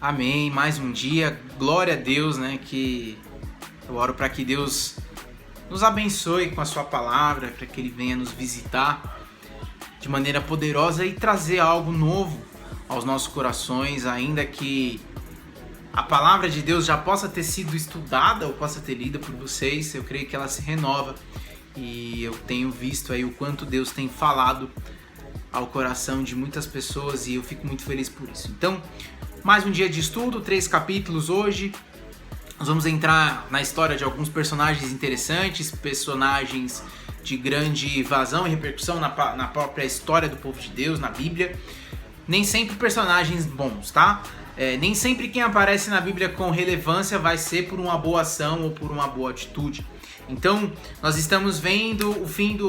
Amém, mais um dia, glória a Deus, né, que eu oro para que Deus nos abençoe com a sua palavra, para que Ele venha nos visitar de maneira poderosa e trazer algo novo aos nossos corações, ainda que a palavra de Deus já possa ter sido estudada ou possa ter lida por vocês, eu creio que ela se renova e eu tenho visto aí o quanto Deus tem falado ao coração de muitas pessoas e eu fico muito feliz por isso. Então, mais um dia de estudo, 3 capítulos hoje. Nós vamos entrar na história de alguns personagens interessantes, personagens de grande vazão e repercussão na própria história do povo de Deus, na Bíblia. Nem sempre personagens bons, tá? Nem sempre quem aparece na Bíblia com relevância vai ser por uma boa ação ou por uma boa atitude. Então, nós estamos vendo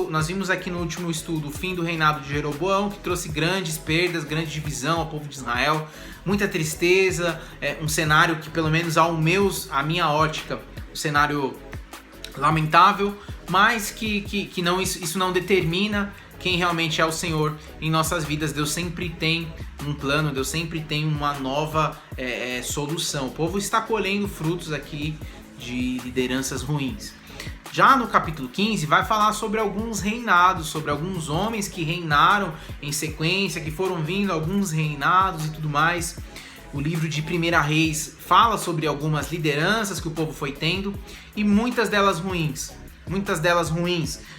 nós vimos aqui no último estudo o fim do reinado de Jeroboão, que trouxe grandes perdas, grande divisão ao povo de Israel, muita tristeza, um cenário que pelo menos a minha ótica, um cenário lamentável, mas que não, isso não determina quem realmente é o Senhor em nossas vidas. Deus sempre tem um plano, Deus sempre tem uma nova solução. O povo está colhendo frutos aqui de lideranças ruins. Já no capítulo 15 vai falar sobre alguns reinados, sobre alguns homens que reinaram em sequência, que foram vindo alguns reinados e tudo mais. O livro de 1 Reis fala sobre algumas lideranças que o povo foi tendo e muitas delas ruins.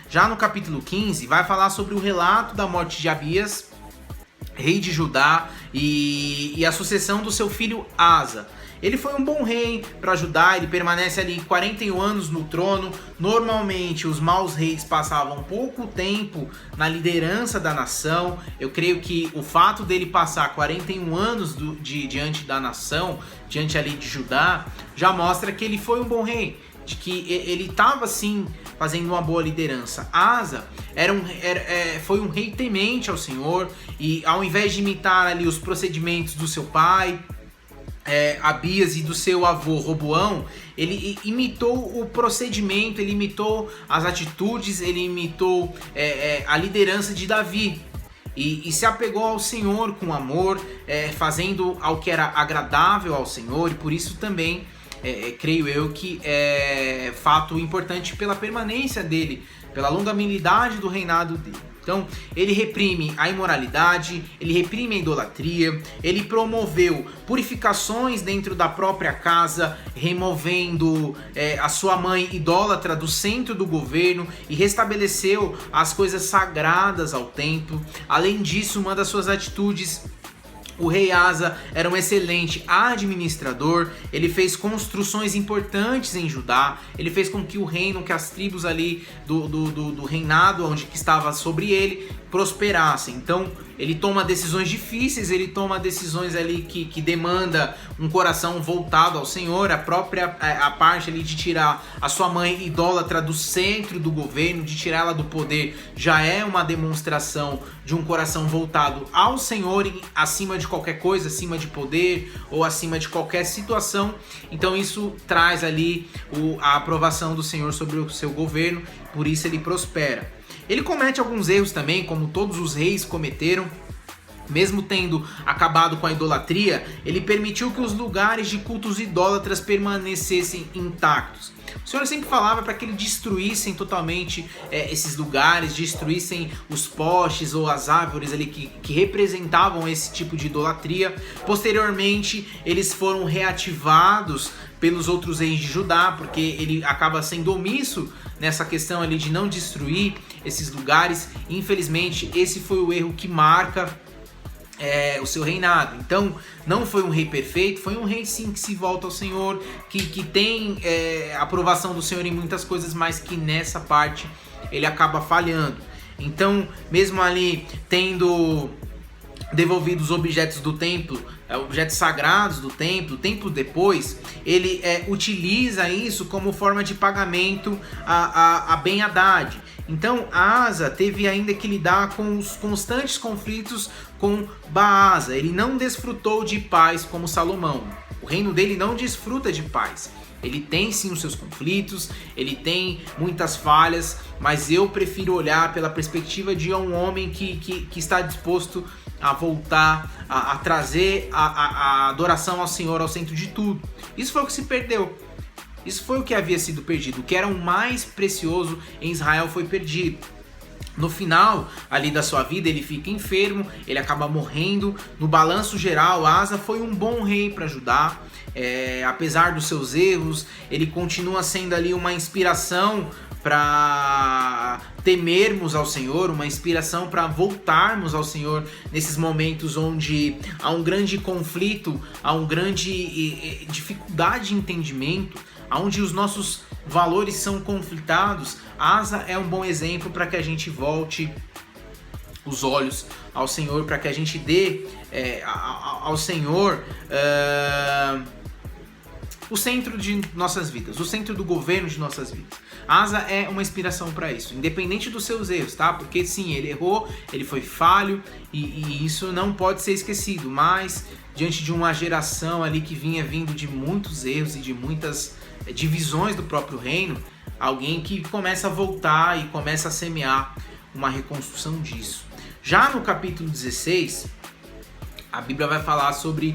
Já no capítulo 15 vai falar sobre o relato da morte de Abias, rei de Judá, e a sucessão do seu filho Asa. Ele foi um bom rei para Judá, ele permanece ali 41 anos no trono. Normalmente os maus reis passavam pouco tempo na liderança da nação. Eu creio que o fato dele passar 41 anos diante da nação, diante ali de Judá, já mostra que ele foi um bom rei, de que ele estava sim fazendo uma boa liderança. Asa foi um rei temente ao Senhor, e ao invés de imitar ali os procedimentos do seu pai Abias e do seu avô Roboão, ele imitou o procedimento, ele imitou as atitudes, ele imitou a liderança de Davi. E se apegou ao Senhor com amor, fazendo ao que era agradável ao Senhor, e por isso também creio eu que é fato importante pela permanência dele, pela longanimidade do reinado dele. Então, ele reprime a imoralidade, ele reprime a idolatria, ele promoveu purificações dentro da própria casa, removendo a sua mãe idólatra do centro do governo e restabeleceu as coisas sagradas ao templo. Além disso, uma das suas atitudes, o rei Asa era um excelente administrador, ele fez construções importantes em Judá, ele fez com que o reino, que as tribos ali do reinado onde que estava sobre ele, prosperassem. Então ele toma decisões difíceis, ele toma decisões ali que demanda um coração voltado ao Senhor. A parte ali de tirar a sua mãe idólatra do centro do governo, de tirá-la do poder, já é uma demonstração de um coração voltado ao Senhor, acima de qualquer coisa, acima de poder ou acima de qualquer situação. Então isso traz ali a aprovação do Senhor sobre o seu governo, por isso ele prospera. Ele comete alguns erros também, como todos os reis cometeram. Mesmo tendo acabado com a idolatria, ele permitiu que os lugares de cultos idólatras permanecessem intactos. O Senhor sempre falava para que eles destruíssem totalmente esses lugares, destruíssem os postes ou as árvores ali que representavam esse tipo de idolatria. Posteriormente, eles foram reativados pelos outros reis de Judá, porque ele acaba sendo omisso nessa questão ali de não destruir esses lugares. Infelizmente, esse foi o erro que marca o seu reinado. Então não foi um rei perfeito, foi um rei sim que se volta ao Senhor, que tem aprovação do Senhor em muitas coisas, mas que nessa parte ele acaba falhando. Então, mesmo ali tendo devolvido os objetos do templo, objetos sagrados do templo, tempo depois, ele utiliza isso como forma de pagamento a Ben-Hadad. Então Asa teve ainda que lidar com os constantes conflitos com Baasa. Ele não desfrutou de paz como Salomão. O reino dele não desfruta de paz. Ele tem sim os seus conflitos, ele tem muitas falhas, mas eu prefiro olhar pela perspectiva de um homem que está disposto a voltar, a trazer a adoração ao Senhor ao centro de tudo. Isso foi o que se perdeu. Isso foi o que havia sido perdido. O que era o mais precioso em Israel foi perdido. No final ali da sua vida ele fica enfermo, ele acaba morrendo. No balanço geral, Asa foi um bom rei para Judá. Apesar dos seus erros, ele continua sendo ali uma inspiração para temermos ao Senhor, uma inspiração para voltarmos ao Senhor nesses momentos onde há um grande conflito, há uma grande dificuldade de entendimento, onde os nossos valores são conflitados. Asa é um bom exemplo para que a gente volte os olhos ao Senhor, para que a gente dê ao Senhor o centro de nossas vidas, o centro do governo de nossas vidas. Asa é uma inspiração para isso, independente dos seus erros, tá? Porque sim, ele errou, ele foi falho e isso não pode ser esquecido, mas diante de uma geração ali que vinha vindo de muitos erros e de muitas divisões do próprio reino, alguém que começa a voltar e começa a semear uma reconstrução disso. Já no capítulo 16, a Bíblia vai falar sobre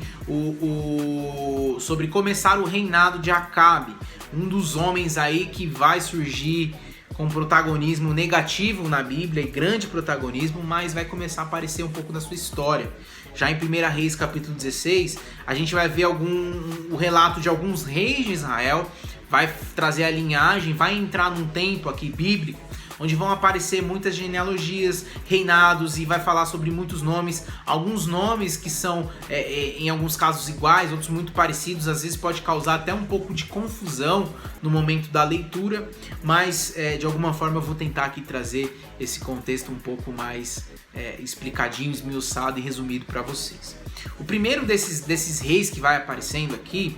sobre começar o reinado de Acabe, um dos homens aí que vai surgir com protagonismo negativo na Bíblia, e grande protagonismo, mas vai começar a aparecer um pouco da sua história. Já em 1 Reis capítulo 16, a gente vai ver o relato de alguns reis de Israel, vai trazer a linhagem, vai entrar num tempo aqui bíblico, onde vão aparecer muitas genealogias, reinados, e vai falar sobre muitos nomes, alguns nomes que são em alguns casos iguais, outros muito parecidos, às vezes pode causar até um pouco de confusão no momento da leitura, mas de alguma forma eu vou tentar aqui trazer esse contexto um pouco mais explicadinho, esmiuçado e resumido para vocês. O primeiro desses reis que vai aparecendo aqui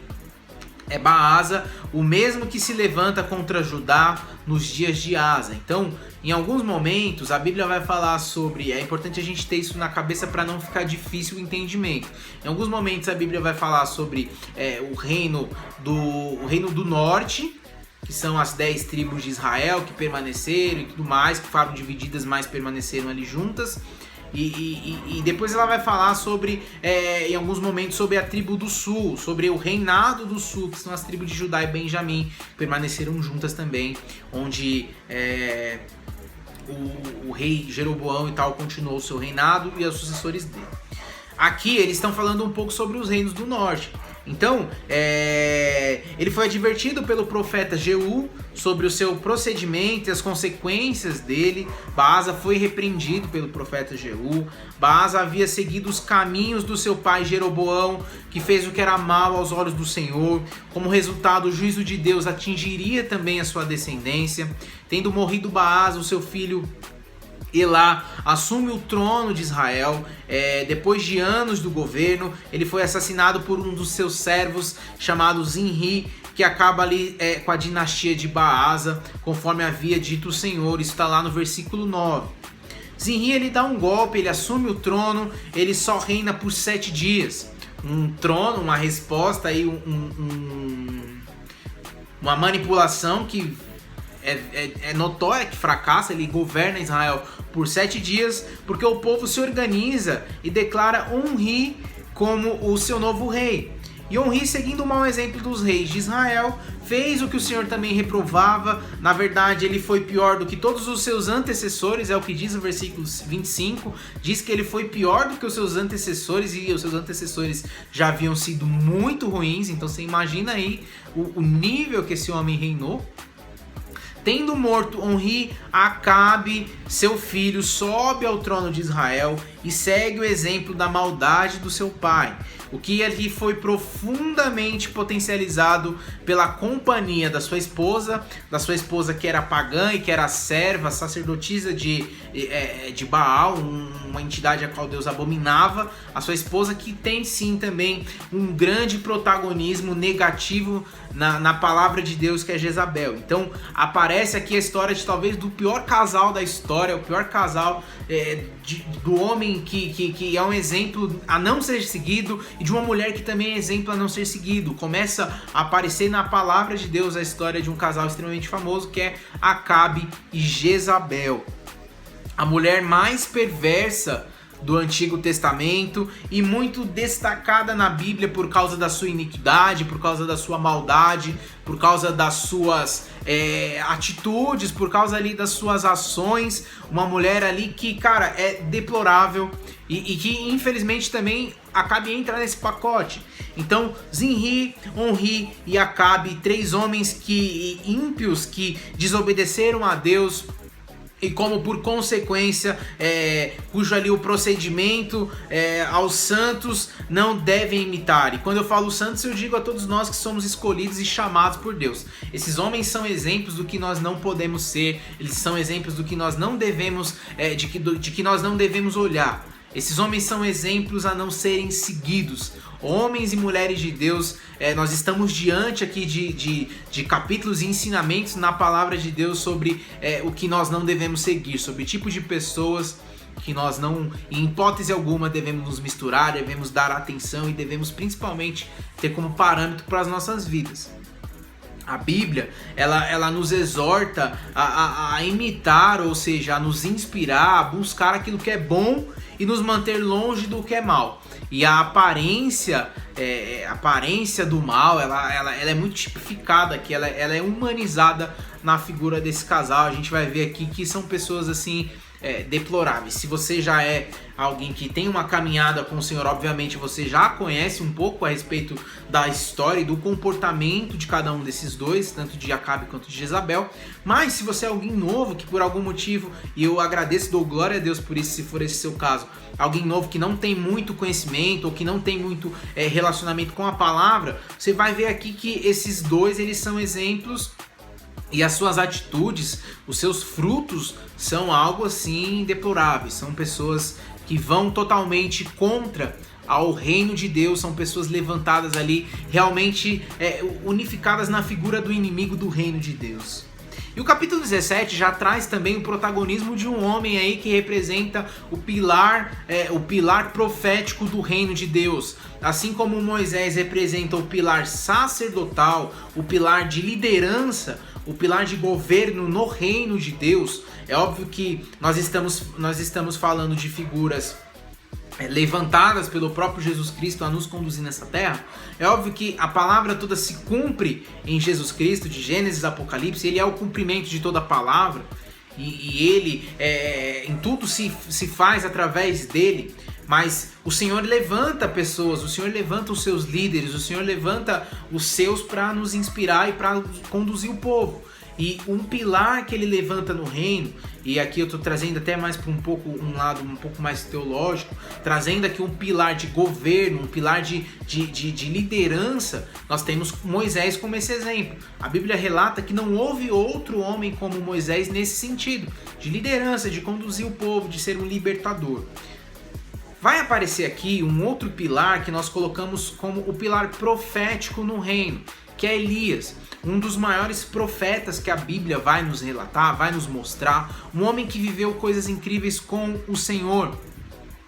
é Baasa, o mesmo que se levanta contra Judá nos dias de Asa. Então, em alguns momentos, a Bíblia vai falar sobre... É importante a gente ter isso na cabeça para não ficar difícil o entendimento. Em alguns momentos, a Bíblia vai falar sobre o reino do norte, que são as 10 tribos de Israel que permaneceram e tudo mais, que foram divididas, mas permaneceram ali juntas. E depois ela vai falar sobre, em alguns momentos, sobre a tribo do sul, sobre o reinado do sul, que são as tribos de Judá e Benjamim, que permaneceram juntas também, onde o rei Jeroboão e tal continuou o seu reinado e os sucessores dele. Aqui eles estão falando um pouco sobre os reinos do norte. Então, ele foi advertido pelo profeta Jeú sobre o seu procedimento e as consequências dele. Baasa foi repreendido pelo profeta Jeú. Baasa havia seguido os caminhos do seu pai Jeroboão, que fez o que era mal aos olhos do Senhor. Como resultado, o juízo de Deus atingiria também a sua descendência. Tendo morrido Baasa, o seu filho Elá assume o trono de Israel. Depois de anos do governo, ele foi assassinado por um dos seus servos chamado Zinri, que acaba ali com a dinastia de Baasa, conforme havia dito o Senhor. Isso está lá no versículo 9. Zinri, ele dá um golpe, ele assume o trono, ele só reina por 7 dias. Um trono, uma resposta aí, uma manipulação que é notória, que fracassa. Ele governa Israel por 7 dias, porque o povo se organiza e declara Onri como o seu novo rei. E Onri, seguindo o mau exemplo dos reis de Israel, fez o que o Senhor também reprovava. Na verdade, ele foi pior do que todos os seus antecessores, é o que diz o versículo 25. Diz que ele foi pior do que os seus antecessores, e os seus antecessores já haviam sido muito ruins. Então você imagina aí o nível que esse homem reinou. Tendo morto Onri, Acabe, seu filho, sobe ao trono de Israel e segue o exemplo da maldade do seu pai. O que ali foi profundamente potencializado pela companhia da sua esposa que era pagã e que era serva, sacerdotisa de Baal, uma entidade a qual Deus abominava. A sua esposa, que tem sim também um grande protagonismo negativo na palavra de Deus, que é Jezabel. Então aparece aparece aqui a história de talvez do pior casal da história, o pior casal do homem que é um exemplo a não ser seguido, e de uma mulher que também é exemplo a não ser seguido. Começa a aparecer na palavra de Deus a história de um casal extremamente famoso, que é Acabe e Jezabel, a mulher mais perversa do Antigo Testamento e muito destacada na Bíblia por causa da sua iniquidade, por causa da sua maldade, por causa das suas atitudes, por causa ali das suas ações. Uma mulher ali que, cara, é deplorável e que infelizmente também Acabe entra nesse pacote. Então, Zimri, Onri e Acabe, 3 homens ímpios que desobedeceram a Deus, e como por consequência, cujo ali o procedimento aos santos não devem imitar. E quando eu falo santos, eu digo a todos nós que somos escolhidos e chamados por Deus. Esses homens são exemplos do que nós não podemos ser, eles são exemplos do que nós não devemos, de que nós não devemos olhar. Esses homens são exemplos a não serem seguidos. Homens e mulheres de Deus, nós estamos diante aqui de capítulos e ensinamentos na palavra de Deus sobre o que nós não devemos seguir, sobre o tipo de pessoas que nós não, em hipótese alguma, devemos nos misturar, devemos dar atenção e devemos principalmente ter como parâmetro para as nossas vidas. A Bíblia, ela nos exorta a imitar, ou seja, a nos inspirar, a buscar aquilo que é bom e nos manter longe do que é mal. E a aparência do mal, ela é muito tipificada aqui, ela é humanizada na figura desse casal. A gente vai ver aqui que são pessoas assim deploráveis. Se você já é alguém que tem uma caminhada com o Senhor, obviamente você já conhece um pouco a respeito da história e do comportamento de cada um desses dois, tanto de Acabe quanto de Jezabel. Mas se você é alguém novo que por algum motivo, e eu agradeço, dou glória a Deus por isso, se for esse seu caso, alguém novo que não tem muito conhecimento ou que não tem muito relacionamento com a palavra, você vai ver aqui que esses dois, eles são exemplos. E as suas atitudes, os seus frutos são algo assim deploráveis. São pessoas que vão totalmente contra ao reino de Deus. São pessoas levantadas ali, realmente unificadas na figura do inimigo do reino de Deus. E o capítulo 17 já traz também o protagonismo de um homem aí que representa o pilar profético do reino de Deus. Assim como Moisés representa o pilar sacerdotal, o pilar de liderança, o pilar de governo no reino de Deus. É óbvio que nós estamos falando de figuras levantadas pelo próprio Jesus Cristo a nos conduzir nessa terra. É óbvio que a palavra toda se cumpre em Jesus Cristo, de Gênesis a Apocalipse. Ele é o cumprimento de toda a palavra e ele em tudo se faz através dele. Mas o Senhor levanta pessoas, o Senhor levanta os seus líderes, o Senhor levanta os seus para nos inspirar e para conduzir o povo. E um pilar que ele levanta no reino, e aqui eu estou trazendo até mais para um lado um pouco mais teológico, trazendo aqui um pilar de governo, um pilar de liderança. Nós temos Moisés como esse exemplo. A Bíblia relata que não houve outro homem como Moisés nesse sentido, de liderança, de conduzir o povo, de ser um libertador. Vai aparecer aqui um outro pilar que nós colocamos como o pilar profético no reino, que é Elias, um dos maiores profetas que a Bíblia vai nos relatar, vai nos mostrar, um homem que viveu coisas incríveis com o Senhor.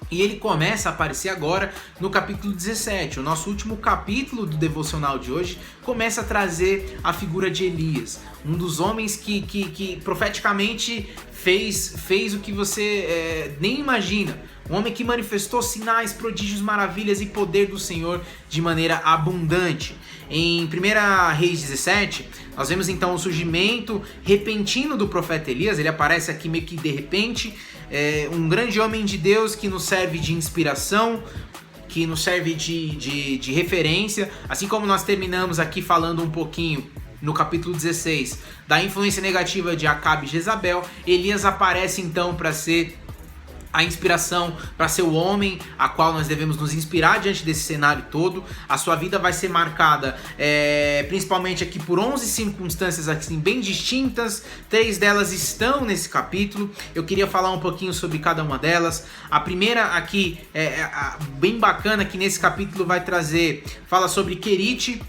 E ele começa a aparecer agora no capítulo 17. O nosso último capítulo do devocional de hoje começa a trazer a figura de Elias, um dos homens que profeticamente fez o que você nem imagina. Um homem que manifestou sinais, prodígios, maravilhas e poder do Senhor de maneira abundante. Em 1 Reis 17, nós vemos então o surgimento repentino do profeta Elias. Ele aparece aqui meio que de repente, um grande homem de Deus que nos serve de inspiração, que nos serve de referência. Assim como nós terminamos aqui falando um pouquinho no capítulo 16 da influência negativa de Acabe e Jezabel, Elias aparece então para ser a inspiração, para ser o homem a qual nós devemos nos inspirar diante desse cenário todo. A sua vida vai ser marcada principalmente aqui por 11 circunstâncias assim, bem distintas. 3 delas estão nesse capítulo. Eu queria falar um pouquinho sobre cada uma delas. A primeira aqui, bem bacana, que nesse capítulo fala sobre Querite.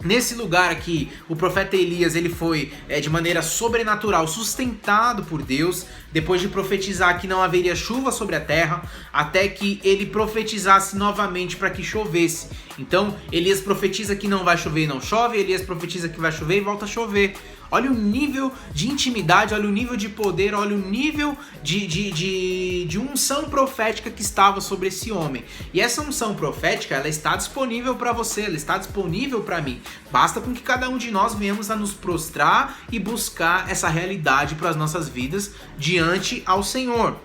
Nesse lugar aqui, o profeta Elias, ele foi de maneira sobrenatural sustentado por Deus, depois de profetizar que não haveria chuva sobre a terra, até que ele profetizasse novamente para que chovesse. Então, Elias profetiza que não vai chover e não chove, Elias profetiza que vai chover e volta a chover. Olha o nível de intimidade, olha o nível de poder, olha o nível de unção profética que estava sobre esse homem. E essa unção profética, ela está disponível para você, ela está disponível para mim. Basta com que cada um de nós venhamos a nos prostrar e buscar essa realidade para as nossas vidas diante ao Senhor.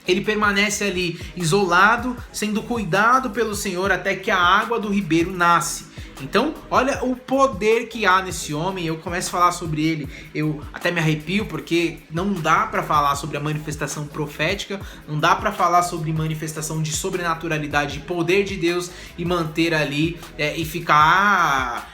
Ele permanece ali isolado, sendo cuidado pelo Senhor até que a água do ribeiro nasce. Então, olha o poder que há nesse homem. Eu começo a falar sobre ele, eu até me arrepio, porque não dá para falar sobre a manifestação profética, não dá para falar sobre manifestação de sobrenaturalidade, de poder de Deus e manter ali e ficar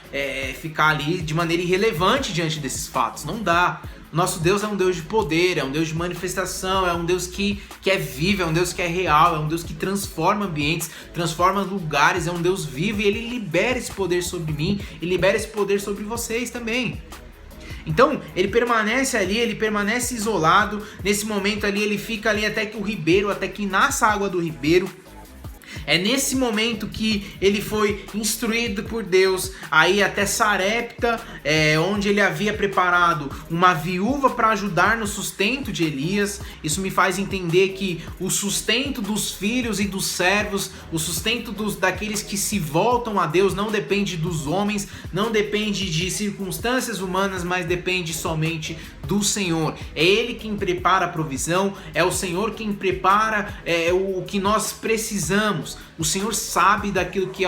ali de maneira irrelevante diante desses fatos. Não dá. Nosso Deus é um Deus de poder, é um Deus de manifestação, é um Deus que é vivo, é um Deus que é real, é um Deus que transforma ambientes, transforma lugares, é um Deus vivo e Ele libera esse poder sobre mim e libera esse poder sobre vocês também. Então, ele permanece ali, ele permanece isolado, nesse momento ali ele fica ali até que o ribeiro, até que nasça a água do ribeiro. É nesse momento que ele foi instruído por Deus a ir até Sarepta, onde ele havia preparado uma viúva para ajudar no sustento de Elias. Isso me faz entender que o sustento dos filhos e dos servos, o sustento daqueles que se voltam a Deus não depende dos homens, não depende de circunstâncias humanas, mas depende somente do Senhor. É Ele quem prepara a provisão, é o Senhor quem prepara o que nós precisamos. O Senhor sabe daquilo que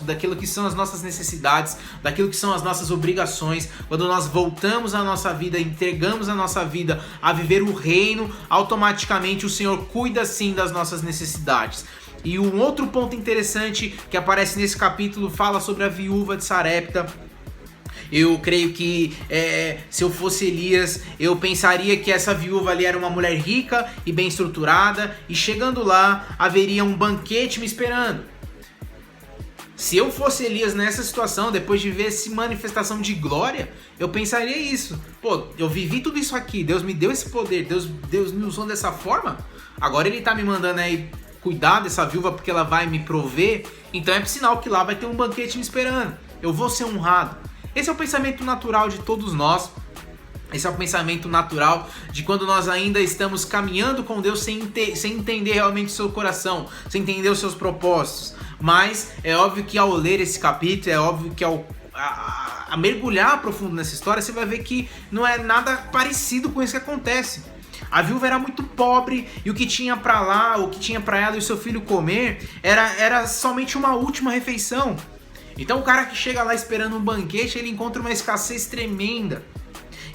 daquilo que são as nossas necessidades, daquilo que são as nossas obrigações. Quando nós voltamos a nossa vida, entregamos a nossa vida a viver o reino, automaticamente o Senhor cuida sim das nossas necessidades. E um outro ponto interessante que aparece nesse capítulo fala sobre a viúva de Sarepta. Eu creio que se eu fosse Elias, eu pensaria que essa viúva ali era uma mulher rica e bem estruturada, e chegando lá, haveria um banquete me esperando. Se eu fosse Elias nessa situação, depois de ver essa manifestação de glória, eu pensaria isso. Pô, eu vivi tudo isso aqui, Deus me deu esse poder, Deus me usou dessa forma, agora Ele tá me mandando aí cuidar dessa viúva porque ela vai me prover, então é sinal que lá vai ter um banquete me esperando, eu vou ser honrado. Esse é o pensamento natural de todos nós. Esse é o pensamento natural de quando nós ainda estamos caminhando com Deus sem entender realmente o seu coração, sem entender os seus propósitos. Mas é óbvio que ao ler esse capítulo, é óbvio que a mergulhar profundo nessa história, você vai ver que não é nada parecido com isso que acontece. A viúva era muito pobre e o que tinha para lá, o que tinha para ela e o seu filho comer era somente uma última refeição. Então o cara que chega lá esperando um banquete, ele encontra uma escassez tremenda.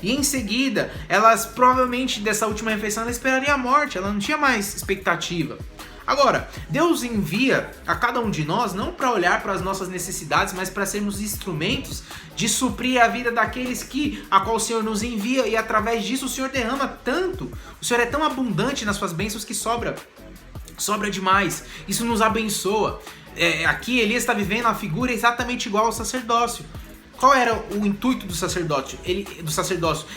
E em seguida, elas provavelmente dessa última refeição, ela esperaria a morte, ela não tinha mais expectativa. Agora, Deus envia a cada um de nós não para olhar para as nossas necessidades, mas para sermos instrumentos de suprir a vida daqueles a qual o Senhor nos envia, e através disso o Senhor derrama tanto, o Senhor é tão abundante nas suas bênçãos que sobra demais. Isso nos abençoa. Aqui Elias está vivendo a figura exatamente igual ao sacerdócio. Qual era o intuito do sacerdócio?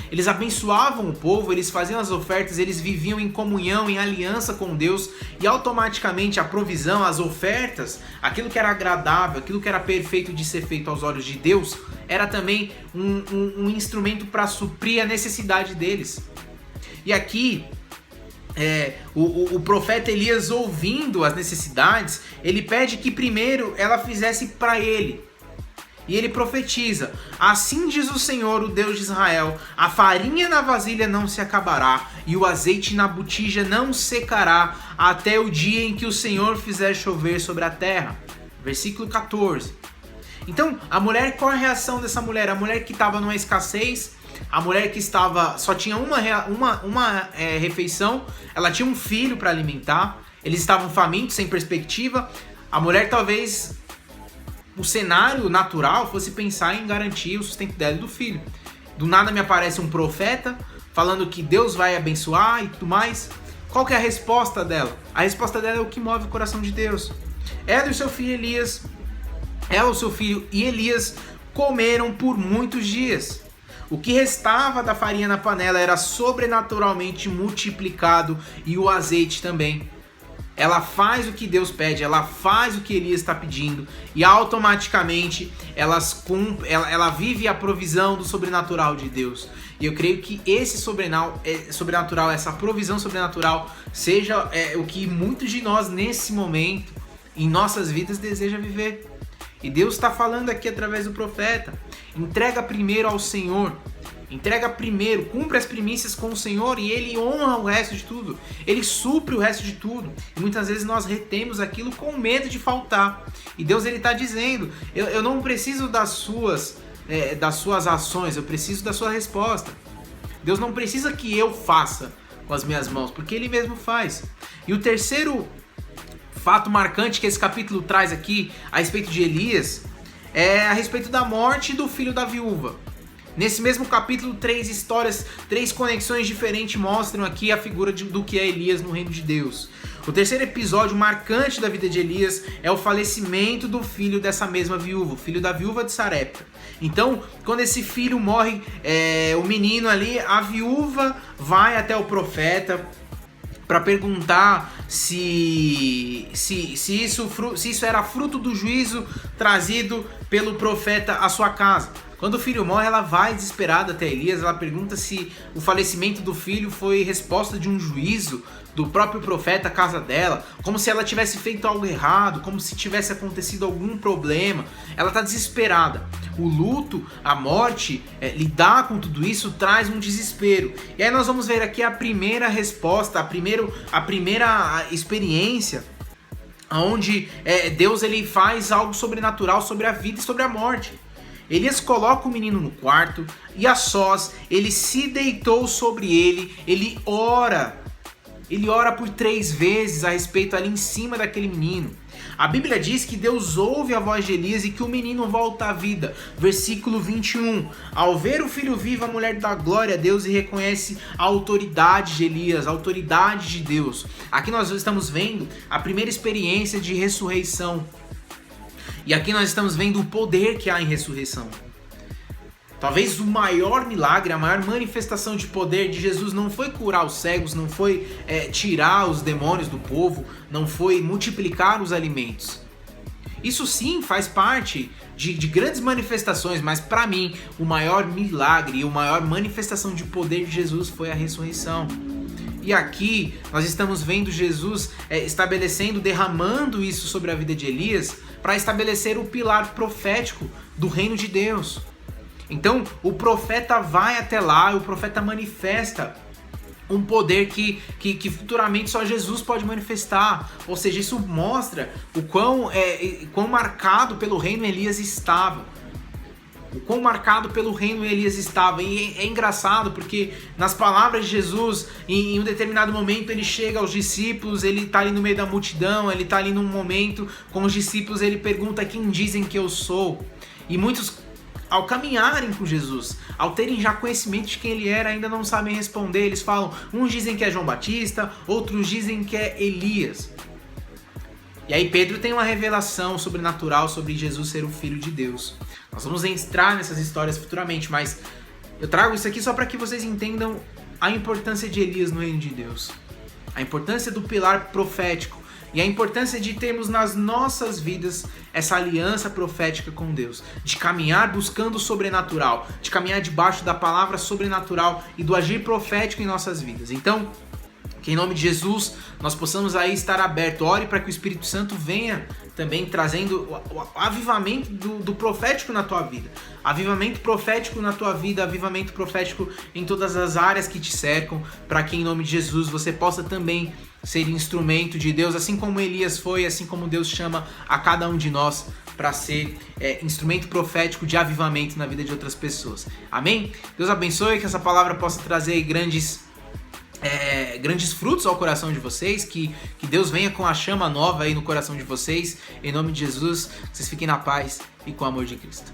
Eles abençoavam o povo, eles faziam as ofertas, eles viviam em comunhão, em aliança com Deus, e automaticamente a provisão, as ofertas, aquilo que era agradável, aquilo que era perfeito de ser feito aos olhos de Deus, era também um instrumento para suprir a necessidade deles. E aqui o profeta Elias, ouvindo as necessidades, ele pede que primeiro ela fizesse para ele. E ele profetiza: assim diz o Senhor, o Deus de Israel, a farinha na vasilha não se acabará, e o azeite na botija não secará, até o dia em que o Senhor fizer chover sobre a terra. Versículo 14. Então, qual a reação dessa mulher? A mulher que estava numa escassez, a mulher que só tinha uma refeição, ela tinha um filho para alimentar, eles estavam famintos, sem perspectiva. A mulher, talvez, o cenário natural fosse pensar em garantir o sustento dela e do filho. Do nada me aparece um profeta falando que Deus vai abençoar e tudo mais. Qual que é a resposta dela? A resposta dela é o que move o coração de Deus. Ela e o seu filho Elias, ela, o seu filho e Elias comeram por muitos dias. O que restava da farinha na panela era sobrenaturalmente multiplicado e o azeite também. Ela faz o que Deus pede, ela faz o que Elias está pedindo e automaticamente ela vive a provisão do sobrenatural de Deus. E eu creio que esse sobrenatural, essa provisão sobrenatural, seja o que muitos de nós nesse momento, em nossas vidas, deseja viver. E Deus está falando aqui através do profeta. Entrega primeiro ao Senhor. Entrega primeiro, cumpre as primícias com o Senhor e Ele honra o resto de tudo. Ele supre o resto de tudo. E muitas vezes nós retemos aquilo com medo de faltar. E Deus está dizendo, eu não preciso das suas ações, eu preciso da sua resposta. Deus não precisa que eu faça com as minhas mãos, porque Ele mesmo faz. E o terceiro fato marcante que esse capítulo traz aqui a respeito de Elias é a respeito da morte do filho da viúva. Nesse mesmo capítulo, 3 histórias, 3 conexões diferentes mostram aqui a figura do que é Elias no reino de Deus. O terceiro episódio marcante da vida de Elias é o falecimento do filho dessa mesma viúva, o filho da viúva de Sarepta. Então, quando esse filho morre, o menino ali, a viúva vai até o profeta para perguntar se isso era fruto do juízo trazido pelo profeta à sua casa. Quando o filho morre, ela vai desesperada até Elias, ela pergunta se o falecimento do filho foi resposta de um juízo do próprio profeta à casa dela, como se ela tivesse feito algo errado, como se tivesse acontecido algum problema. Ela está desesperada. O luto, a morte, lidar com tudo isso traz um desespero. E aí nós vamos ver aqui a primeira resposta, a primeira experiência onde Deus ele faz algo sobrenatural sobre a vida e sobre a morte. Elias coloca o menino no quarto e a sós, ele se deitou sobre ele, ele ora por 3 vezes a respeito ali em cima daquele menino. A Bíblia diz que Deus ouve a voz de Elias e que o menino volta à vida. Versículo 21. Ao ver o filho vivo, a mulher dá glória a Deus e reconhece a autoridade de Elias, a autoridade de Deus. Aqui nós estamos vendo a primeira experiência de ressurreição. E aqui nós estamos vendo o poder que há em ressurreição. Talvez o maior milagre, a maior manifestação de poder de Jesus não foi curar os cegos, não foi tirar os demônios do povo, não foi multiplicar os alimentos. Isso sim faz parte de grandes manifestações, mas para mim o maior milagre e a maior manifestação de poder de Jesus foi a ressurreição. E aqui nós estamos vendo Jesus estabelecendo, derramando isso sobre a vida de Elias para estabelecer o pilar profético do reino de Deus. Então o profeta vai até lá, o profeta manifesta um poder que futuramente só Jesus pode manifestar. Ou seja, isso mostra o quão marcado pelo reino Elias estava. O quão marcado pelo reino Elias estava. E é engraçado porque nas palavras de Jesus, em um determinado momento ele chega aos discípulos, ele está ali no meio da multidão, ele está ali num momento com os discípulos, ele pergunta: quem dizem que eu sou? E muitos, ao caminharem com Jesus, ao terem já conhecimento de quem ele era, ainda não sabem responder. Eles falam, uns dizem que é João Batista, outros dizem que é Elias. E aí Pedro tem uma revelação sobrenatural sobre Jesus ser o Filho de Deus. Nós vamos entrar nessas histórias futuramente, mas eu trago isso aqui só para que vocês entendam a importância de Elias no reino de Deus. A importância do pilar profético e a importância de termos nas nossas vidas essa aliança profética com Deus, de caminhar buscando o sobrenatural, de caminhar debaixo da palavra sobrenatural e do agir profético em nossas vidas. Então, que em nome de Jesus nós possamos aí estar abertos. Ore para que o Espírito Santo venha também trazendo o avivamento do profético na tua vida. Avivamento profético na tua vida, avivamento profético em todas as áreas que te cercam, para que em nome de Jesus você possa também ser instrumento de Deus, assim como Elias foi, assim como Deus chama a cada um de nós para ser instrumento profético de avivamento na vida de outras pessoas. Amém? Deus abençoe, que essa palavra possa trazer grandes frutos ao coração de vocês, que Deus venha com a chama nova aí no coração de vocês, em nome de Jesus. Vocês fiquem na paz e com o amor de Cristo.